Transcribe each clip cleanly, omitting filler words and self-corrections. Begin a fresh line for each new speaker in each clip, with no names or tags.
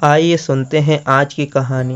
आइए सुनते हैं आज की कहानी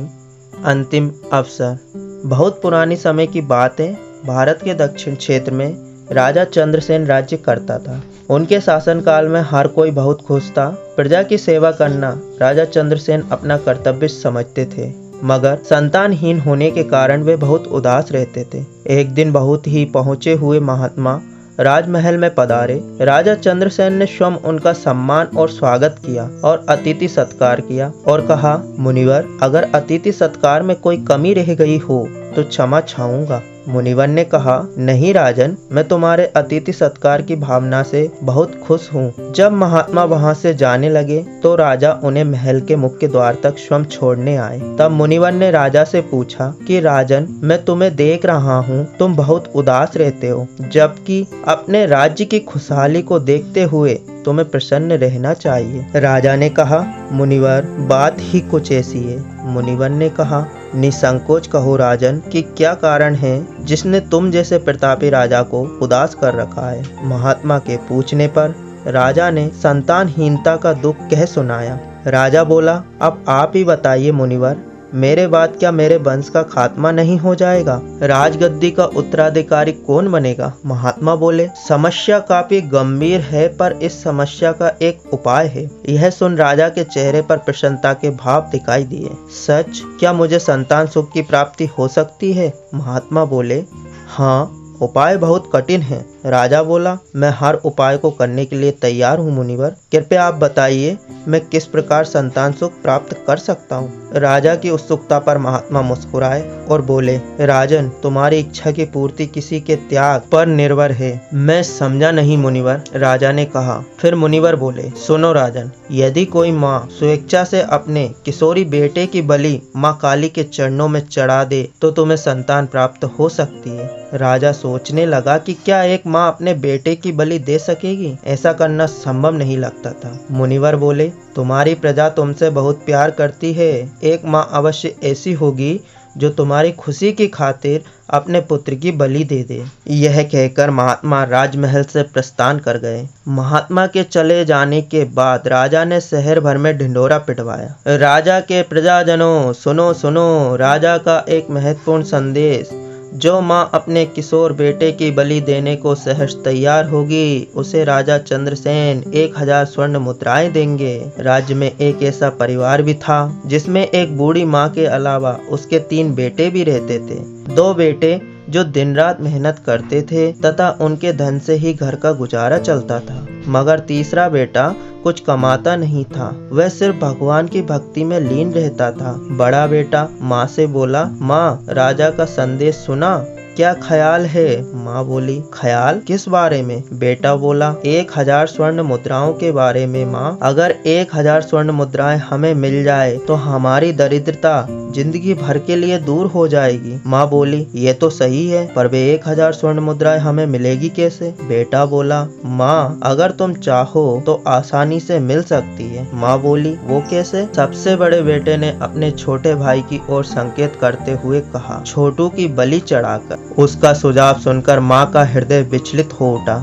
अंतिम अवसर। बहुत पुरानी समय की बात है। भारत के दक्षिण क्षेत्र में राजा चंद्रसेन राज्य करता था। उनके शासनकाल में हर कोई बहुत खुश था। प्रजा की सेवा करना राजा चंद्रसेन अपना कर्तव्य समझते थे, मगर संतानहीन होने के कारण वे बहुत उदास रहते थे। एक दिन बहुत ही पहुँचे हुए महात्मा राजमहल में पधारे। राजा चंद्रसेन ने स्वयं उनका सम्मान और स्वागत किया और अतिथि सत्कार किया और कहा, मुनिवर, अगर अतिथि सत्कार में कोई कमी रह गई हो तो क्षमा चाहूंगा। मुनिवर ने कहा, नहीं राजन, मैं तुम्हारे अतिथि सत्कार की भावना से बहुत खुश हूँ। जब महात्मा वहाँ से जाने लगे तो राजा उन्हें महल के मुख्य द्वार तक स्वयं छोड़ने आए। तब मुनिवर ने राजा से पूछा कि राजन, मैं तुम्हें देख रहा हूँ, तुम बहुत उदास रहते हो, जबकि अपने राज्य की खुशहाली को देखते हुए तुम्हें प्रसन्न रहना चाहिए। राजा ने कहा, मुनिवर, बात ही कुछ ऐसी है। मुनिवर ने कहा, निसंकोच कहो राजन, कि क्या कारण है जिसने तुम जैसे प्रतापी राजा को उदास कर रखा है। महात्मा के पूछने पर राजा ने संतानहीनता का दुख कह सुनाया। राजा बोला, अब आप ही बताइए मुनिवर, मेरे बाद क्या मेरे वंश का खात्मा नहीं हो जाएगा? राजगद्दी का उत्तराधिकारी कौन बनेगा? महात्मा बोले, समस्या काफी गंभीर है, पर इस समस्या का एक उपाय है। यह सुन राजा के चेहरे पर प्रसन्नता के भाव दिखाई दिए। सच? क्या मुझे संतान सुख की प्राप्ति हो सकती है? महात्मा बोले, हाँ, उपाय बहुत कठिन है। राजा बोला, मैं हर उपाय को करने के लिए तैयार हूँ मुनिवर। कृपया आप बताइए, मैं किस प्रकार संतान सुख प्राप्त कर सकता हूँ? राजा की उत्सुकता पर महात्मा मुस्कुराए और बोले, राजन, तुम्हारी इच्छा की पूर्ति किसी के त्याग पर निर्भर है। मैं समझा नहीं मुनिवर, राजा ने कहा। फिर मुनिवर बोले, सुनो राजन, यदि कोई माँ स्वेच्छा से अपने किशोरी बेटे की बलि माँ काली के चरणों में चढ़ा दे तो तुम्हें संतान प्राप्त हो सकती है। राजा सोचने लगा कि क्या एक माँ अपने बेटे की बलि दे सकेगी? ऐसा करना संभव नहीं लगता था। मुनिवर बोले, तुम्हारी प्रजा तुमसे बहुत प्यार करती है। एक माँ अवश्य ऐसी होगी जो तुम्हारी खुशी की खातिर अपने पुत्र की बलि दे दे। यह कहकर महात्मा राजमहल से प्रस्थान कर गए। महात्मा के चले जाने के बाद राजा ने शहर भर में ढिंढोरा पिटवाया। राजा के प्रजाजनों, सुनो सुनो, राजा का एक महत्वपूर्ण संदेश। जो माँ अपने किशोर बेटे की बलि देने को सहज तैयार होगी, उसे राजा चंद्रसेन 1000 स्वर्ण मुद्राएं देंगे। राज्य में एक ऐसा परिवार भी था जिसमें एक बूढ़ी माँ के अलावा उसके 3 बेटे भी रहते थे। 2 बेटे जो दिन रात मेहनत करते थे तथा उनके धन से ही घर का गुजारा चलता था, मगर तीसरा बेटा कुछ कमाता नहीं था। वह सिर्फ भगवान की भक्ति में लीन रहता था। बड़ा बेटा माँ से बोला, माँ, राजा का संदेश सुना, क्या ख्याल है? माँ बोली, ख्याल किस बारे में? बेटा बोला, 1000 स्वर्ण मुद्राओं के बारे में माँ। अगर 1000 स्वर्ण मुद्राएं हमें मिल जाए तो हमारी दरिद्रता जिंदगी भर के लिए दूर हो जाएगी। माँ बोली, ये तो सही है, पर वे 1000 स्वर्ण मुद्राएं हमें मिलेगी कैसे? बेटा बोला, माँ, अगर तुम चाहो तो आसानी से मिल सकती है। माँ बोली, वो कैसे? सबसे बड़े बेटे ने अपने छोटे भाई की ओर संकेत करते हुए कहा, छोटू की बलि चढ़ाकर। उसका सुझाव सुनकर माँ का हृदय विचलित हो उठा।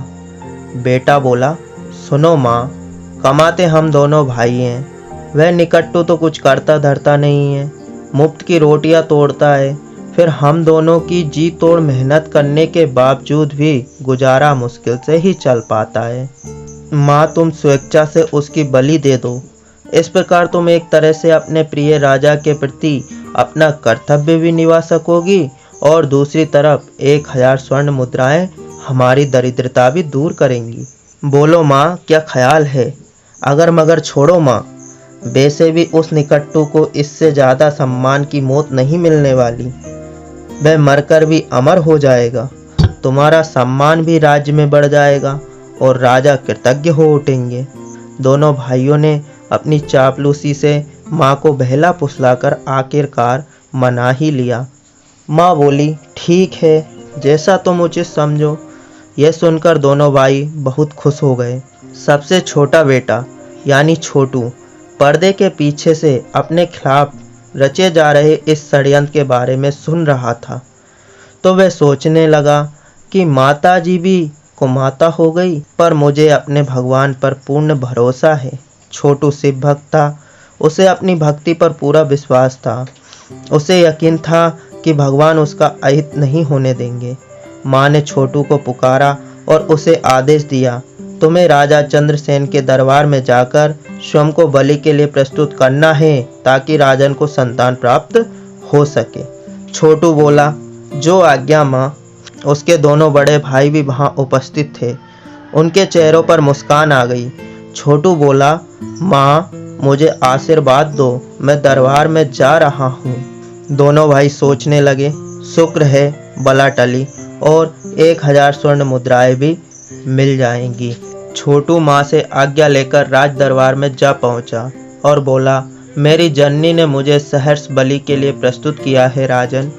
बेटा बोला, सुनो माँ, कमाते हम दोनों भाई हैं। वह निकट्टू तो कुछ करता धरता नहीं है, मुफ्त की रोटियां तोड़ता है। फिर हम दोनों की जी तोड़ मेहनत करने के बावजूद भी गुजारा मुश्किल से ही चल पाता है। माँ, तुम स्वेच्छा से उसकी बलि दे दो। इस प्रकार तुम एक तरह से अपने प्रिय राजा के प्रति अपना कर्तव्य भी निभा सकोगी और दूसरी तरफ 1000 स्वर्ण मुद्राएं हमारी दरिद्रता भी दूर करेंगी। बोलो माँ, क्या ख्याल है? अगर मगर छोड़ो माँ, वैसे भी उस निकट्टू को इससे ज्यादा सम्मान की मौत नहीं मिलने वाली। वह मरकर भी अमर हो जाएगा, तुम्हारा सम्मान भी राज्य में बढ़ जाएगा और राजा कृतज्ञ हो उठेंगे। दोनों भाइयों ने अपनी चापलूसी से माँ को बहला फुसलाकर आखिरकार मना ही लिया। माँ बोली, ठीक है, जैसा तुम उचित समझो। यह सुनकर दोनों भाई बहुत खुश हो गए। सबसे छोटा बेटा यानी छोटू पर्दे के पीछे से अपने खिलाफ रचे जा रहे इस षड्यंत्र के बारे में सुन रहा था तो वह सोचने लगा कि माता जी भी कुमाता हो गई, पर मुझे अपने भगवान पर पूर्ण भरोसा है। छोटू शिव भक्त था, उसे अपनी भक्ति पर पूरा विश्वास था। उसे यकीन था कि भगवान उसका अहित नहीं होने देंगे। माँ ने छोटू को पुकारा और उसे आदेश दिया, तुम्हें राजा चंद्रसेन के दरबार में जाकर स्वयं को बलि के लिए प्रस्तुत करना है ताकि राजन को संतान प्राप्त हो सके। छोटू बोला, जो आज्ञा माँ। उसके दोनों बड़े भाई भी वहां उपस्थित थे। उनके चेहरों पर मुस्कान आ गई। छोटू बोला, माँ मुझे आशीर्वाद दो, मैं दरबार में जा रहा हूँ। दोनों भाई सोचने लगे, शुक्र है बला टली और 1000 स्वर्ण मुद्राएं भी मिल जाएंगी। छोटू माँ से आज्ञा लेकर राज दरबार में जा पहुंचा और बोला, मेरी जननी ने मुझे सहर्ष बलि के लिए प्रस्तुत किया है राजन।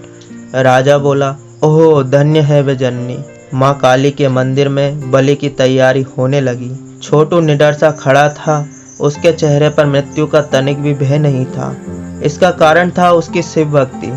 राजा बोला, ओह धन्य है वे जननी। माँ काली के मंदिर में बलि की तैयारी होने लगी। छोटू निडर सा खड़ा था। उसके चेहरे पर मृत्यु का तनिक भी भय नहीं था। इसका कारण था उसकी शिव भक्ति।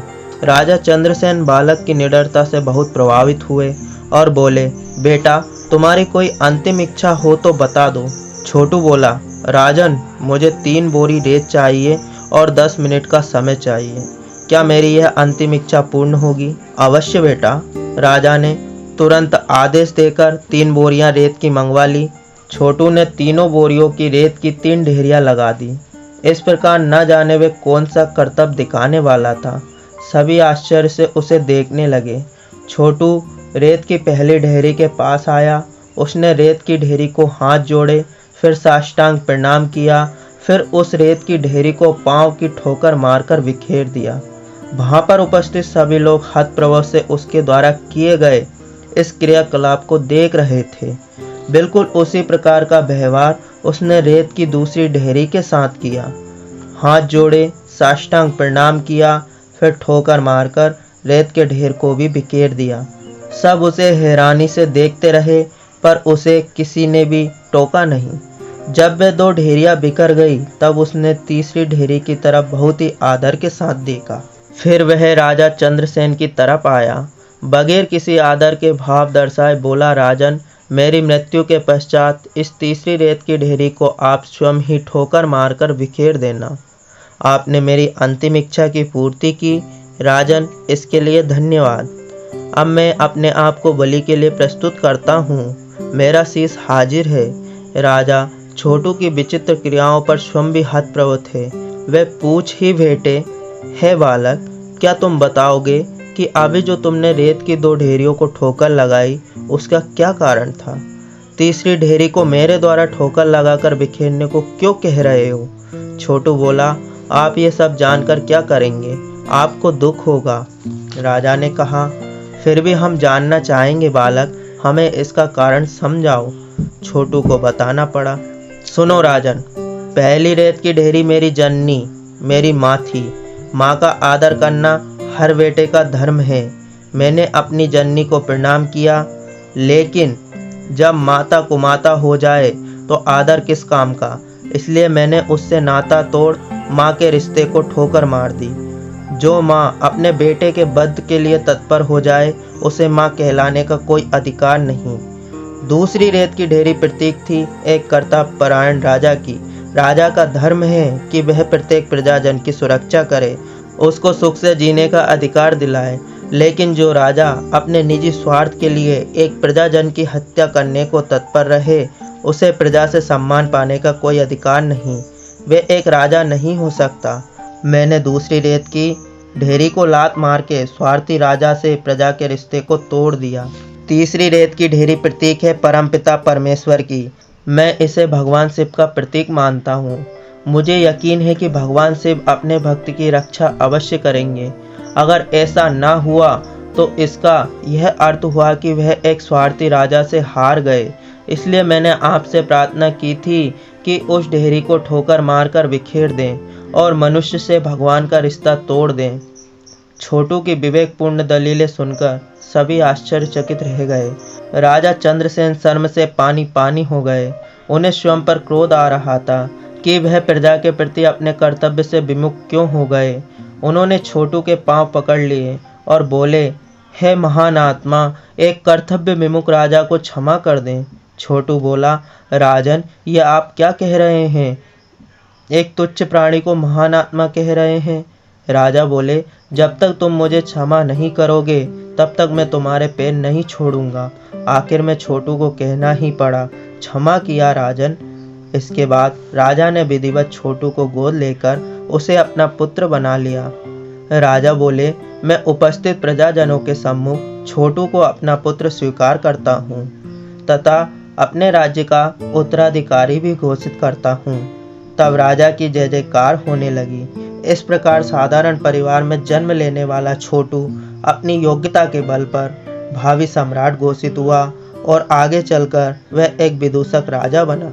राजा चंद्रसेन बालक की निडरता से बहुत प्रभावित हुए और बोले, बेटा तुम्हारी कोई अंतिम इच्छा हो तो बता दो। छोटू बोला, राजन मुझे 3 बोरी रेत चाहिए और 10 मिनट का समय चाहिए। क्या मेरी यह अंतिम इच्छा पूर्ण होगी? अवश्य बेटा। राजा ने तुरंत आदेश देकर 3 बोरियां रेत की मंगवा ली। छोटू ने तीनों बोरियों की रेत की 3 ढेरियां लगा दी। इस प्रकार न जाने वे कौन सा करतब दिखाने वाला था। सभी आश्चर्य से उसे देखने लगे। छोटू रेत की पहली ढेरी के पास आया। उसने रेत की ढेरी को हाथ जोड़े, फिर साष्टांग प्रणाम किया, फिर उस रेत की ढेरी को पांव की ठोकर मारकर बिखेर दिया। वहां पर उपस्थित सभी लोग हतप्रभ से उसके द्वारा किए गए इस क्रियाकलाप को देख रहे थे। बिल्कुल उसी प्रकार का व्यवहार उसने रेत की दूसरी ढेरी के साथ किया। हाथ जोड़े, साष्टांग प्रणाम किया, फिर ठोकर मारकर रेत के ढेर को भी बिखेर दिया। सब उसे हैरानी से देखते रहे, पर उसे किसी ने भी टोका नहीं। जब वे 2 ढेरियां बिखर गई, तब उसने तीसरी ढेरी की तरफ बहुत ही आदर के साथ देखा। फिर वह राजा चंद्रसेन की तरफ आया। बगैर किसी आदर के भाव दर्शाए बोला, राजन मेरी मृत्यु के पश्चात इस तीसरी रेत की ढेरी को आप स्वयं ही ठोकर मारकर बिखेर देना। आपने मेरी अंतिम इच्छा की पूर्ति की। राजन इसके लिए धन्यवाद। अब मैं अपने आप को बलि के लिए प्रस्तुत करता हूँ। मेरा शीश हाजिर है। राजा छोटू की विचित्र क्रियाओं पर स्वयं भी हतप्रभ थे। वे पूछ ही बैठे, हे बालक, क्या तुम बताओगे कि अभी जो तुमने रेत की 2 ढेरियों को ठोकर लगाई उसका क्या कारण था? तीसरी ढेरी को मेरे द्वारा ठोकर लगाकर बिखेरने को क्यों कह रहे हो? छोटू बोला, आप ये सब जानकर क्या करेंगे? आपको दुख होगा। राजा ने कहा, फिर भी हम जानना चाहेंगे बालक, हमें इसका कारण समझाओ। छोटू को बताना पड़ा। सुनो राजन, पहली रेत की ढेरी मेरी जननी, मेरी माँ थी। माँ का आदर करना हर बेटे का धर्म है। मैंने अपनी जननी को प्रणाम किया, लेकिन जब माता कुमाता हो जाए तो आदर किस काम का? इसलिए मैंने उससे नाता तोड़ माँ के रिश्ते को ठोकर मार दी। जो माँ अपने बेटे के वध के लिए तत्पर हो जाए उसे माँ कहलाने का कोई अधिकार नहीं। दूसरी रेत की ढेरी प्रतीक थी एक कर्तव्य परायण राजा की। राजा का धर्म है कि वह प्रत्येक प्रजाजन की सुरक्षा करे, उसको सुख से जीने का अधिकार दिलाए। लेकिन जो राजा अपने निजी स्वार्थ के लिए एक प्रजाजन की हत्या करने को तत्पर रहे, उसे प्रजा से सम्मान पाने का कोई अधिकार नहीं। वे एक राजा नहीं हो सकता। मैंने दूसरी रेत की ढेरी को लात मार के स्वार्थी राजा से प्रजा के रिश्ते को तोड़ दिया। तीसरी रेत की ढेरी प्रतीक है परमपिता परमेश्वर की। मैं इसे भगवान शिव का प्रतीक मानता हूँ। मुझे यकीन है कि भगवान शिव अपने भक्त की रक्षा अवश्य करेंगे। अगर ऐसा ना हुआ तो इसका यह अर्थ हुआ कि वह एक स्वार्थी राजा से हार गए। इसलिए मैंने आपसे प्रार्थना की थी कि उस ढेरी को ठोकर मारकर बिखेर दें और मनुष्य से भगवान का रिश्ता तोड़ दें। छोटू की विवेकपूर्ण दलीलें सुनकर सभी आश्चर्यचकित रह गए। राजा चंद्रसेन शर्म से पानी पानी हो गए। उन्हें स्वयं पर क्रोध आ रहा था कि वह प्रजा के प्रति अपने कर्तव्य से विमुख क्यों हो गए। उन्होंने छोटू के पांव पकड़ लिए और बोले, हे महान आत्मा, एक कर्तव्य विमुख राजा को क्षमा कर दें। छोटू बोला, राजन ये आप क्या कह रहे हैं? एक तुच्छ प्राणी को महान आत्मा कह रहे हैं। राजा बोले, जब तक तुम मुझे क्षमा नहीं करोगे तब तक मैं तुम्हारे पैर नहीं छोड़ूंगा। आखिर में छोटू को कहना ही पड़ा, क्षमा किया राजन। इसके बाद राजा ने विधिवत छोटू को गोद लेकर उसे अपना पुत्र बना लिया। राजा बोले, मैं उपस्थित प्रजाजनों के सम्मुख छोटू को अपना पुत्र स्वीकार करता हूँ तथा अपने राज्य का उत्तराधिकारी भी घोषित करता हूँ। तब राजा की जय जयकार होने लगी। इस प्रकार साधारण परिवार में जन्म लेने वाला छोटू अपनी योग्यता के बल पर भावी सम्राट घोषित हुआ और आगे चलकर वह एक विदूषक राजा बना।